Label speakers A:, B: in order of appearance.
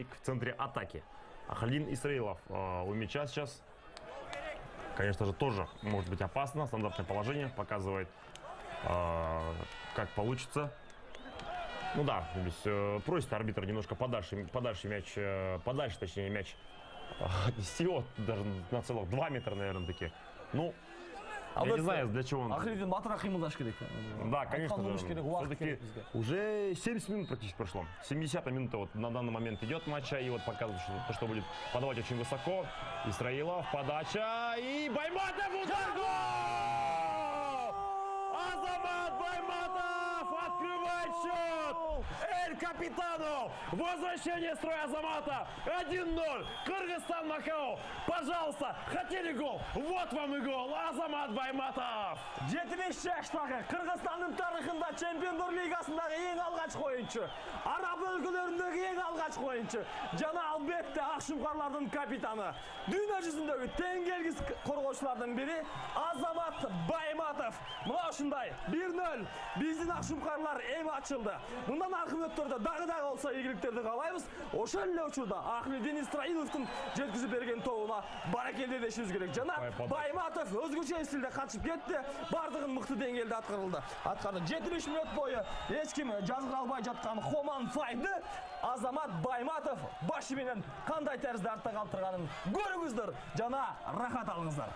A: соперник в центре атаки. Ахалдин Исраилов у мяча сейчас. Конечно же, тоже может быть опасно. Стандартное положение показывает, как получится. Ну да, здесь просит арбитр немножко подальше мяч, точнее мяч отнести вот даже на целых 2 метра, наверное, таки. Ну, я не знаю, для чего он. Да, конечно же. Все-таки уже 70 минут практически прошло. 70-я минута вот на данный момент идет матча. И вот показывает, что будет подавать очень высоко. Исраилов, подача и Байматов, удар, гол! Азамат Байматов открывает счет! Эль-Капитану! Возвращение строя Азамата! 1-0! Кыргызстан-Макао! Пожалуйста, хотели гол? Вот вам и гол! Азамат Байматов!
B: 75 жаштагы Кыргызстандын тарыхында Чемпиондор лигасындагы эң алгач коюнчу, араб өлкөлөрүндөгү эң алгач коюнчу жана албетте Акшумкарлардын капитаны, дүйнө жүзүндөгү тең келгис коргоочулардын бири Азамат Байматов. Мына ушундай 1-0 биздин Акшумкарлар эми ачылды. Мындан аркы өттөрдө дагы болсо ийгиликтерди каалайбыз. Ошол эле учурда Ахмедин Исраиловдун жеткизип берген тобуна баракелде дешибиз керек. Жана Байматов өзгөчө стилде качып кетти. Бардығын мықты деңгээлде аткарды. 70 минут бою эч ким жазгыра албай жаткан Хоман Файды Азамат Байматов башы менен кандай тарызда артта калтырганын көрүңүздөр жана рахат алыңыздар.